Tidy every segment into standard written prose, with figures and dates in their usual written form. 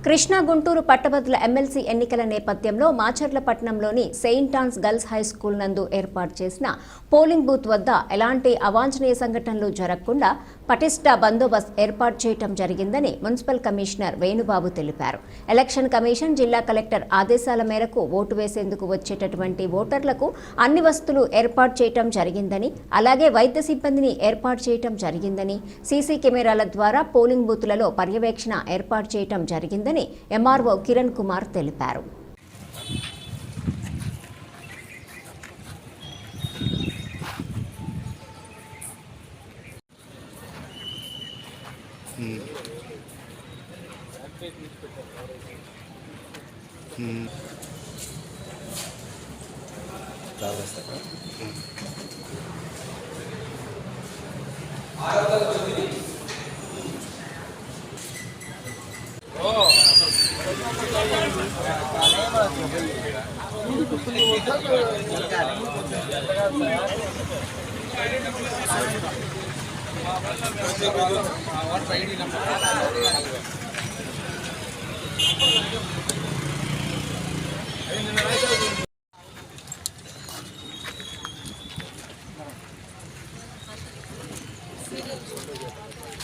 కృష్ణా గుంటూరు పట్టభద్రుల ఎమ్మెల్సీ ఎన్నికల నేపథ్యంలో మాచర్లపట్నంలోని Saint Ann's Girls High School నందు ఏర్పాటు చేసిన పోలింగ్ బూత్ వద్ద ఎలాంటి అవాంఛనీయ సంఘటనలు జరగకుండా పటిష్ట బందోబస్తు ఏర్పాటు చేయడం జరిగిందని మున్సిపల్ కమిషనర్ వేణుబాబు తెలిపారు. ఎలక్షన్ కమిషన్ జిల్లా కలెక్టర్ ఆదేశాల మేరకు ఓటు వేసేందుకు వచ్చేటటువంటి ఓటర్లకు అన్ని వసతులు ఏర్పాటు చేయడం జరిగిందని, అలాగే వైద్య సిబ్బందిని ఏర్పాటు చేయడం జరిగిందని, సీసీ కెమెరాల ద్వారా పోలింగ్ బూత్లలో పర్యవేక్షణ ఏర్పాటు చేయడం జరిగిందని ఎంఆర్ఓ కిరణ్ కుమార్ తెలిపారు.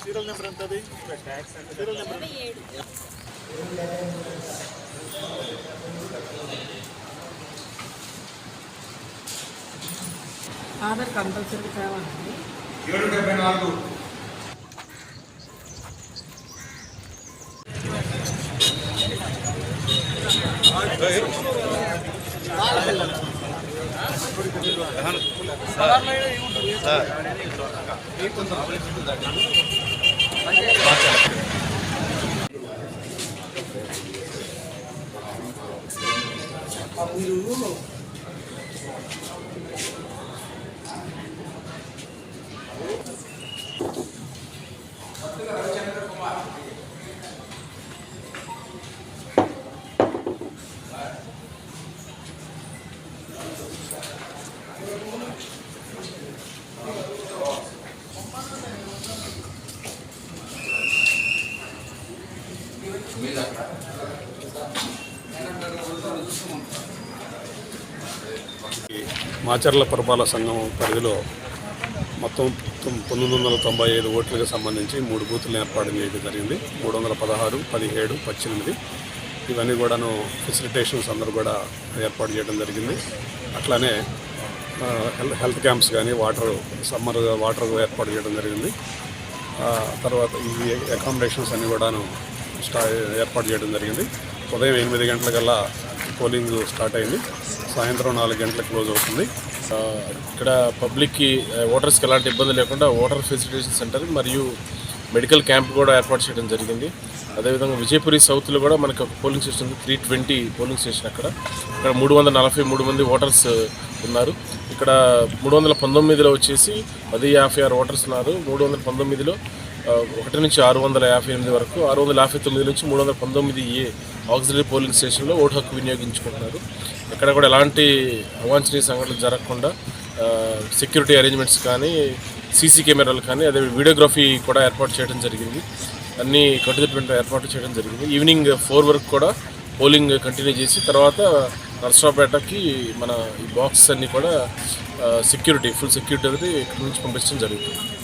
సీరియల్ నెంబర్ ఎంతది? సీరియల్ నెంబర్ ఆధార్ కంపల్సరీ కావాలండి. 774 మాచర్ల పురపాలక సంఘం పరిధిలో మొత్తం 995 ఓట్లకు సంబంధించి 3 బూతులను ఏర్పాటు చేయడం జరిగింది. 316, 17, 18 ఇవన్నీ కూడాను ఫెసిలిటేషన్స్ అందరూ కూడా ఏర్పాటు చేయడం జరిగింది. అట్లానే హెల్త్ క్యాంప్స్ కానీ సమ్మర్ వాటర్ ఏర్పాటు చేయడం జరిగింది. తర్వాత ఈ అకామిడేషన్స్ అన్నీ కూడాను ఏర్పాటు చేయడం జరిగింది. ఉదయం 8 గంటలకల్లా పోలింగ్ స్టార్ట్ అయింది. సాయంత్రం 4 గంటలకు క్లోజ్ అవుతుంది. ఇక్కడ పబ్లిక్కి ఓటర్స్కి ఎలాంటి ఇబ్బంది లేకుండా ఓటర్ ఫెసిలిటేషన్ సెంటర్ మరియు మెడికల్ క్యాంప్ కూడా ఏర్పాటు చేయడం జరిగింది. అదేవిధంగా విజయపురి సౌత్లో కూడా మనకి ఒక పోలింగ్ స్టేషన్ ఉంది, 320 పోలింగ్ స్టేషన్. ఇక్కడ 343 మంది ఓటర్స్ ఉన్నారు. ఇక్కడ 319లో వచ్చేసి 1056 ఓటర్స్ ఉన్నారు. 319లో 1 నుంచి 658 వరకు, 659 నుంచి 319A ఆక్సిలరీ పోలింగ్ స్టేషన్లో ఓటు హక్కు వినియోగించుకుంటున్నారు. ఎక్కడ కూడా ఎలాంటి అవాంఛనీయ సంఘటనలు జరగకుండా సెక్యూరిటీ అరేంజ్మెంట్స్ కానీ, సీసీ కెమెరాలు కానీ, అదే వీడియోగ్రఫీ కూడా ఏర్పాటు చేయడం జరిగింది. అన్నీ కట్టుదిట్టమైన ఏర్పాటు చేయడం జరిగింది. ఈవినింగ్ 4 వరకు కూడా పోలింగ్ కంటిన్యూ చేసి తర్వాత నర్సరావుపేటకి మన ఈ బాక్సెస్ అన్నీ కూడా ఫుల్ సెక్యూరిటీ అనేది ఇక్కడ నుంచి పంపించడం జరుగుతుంది.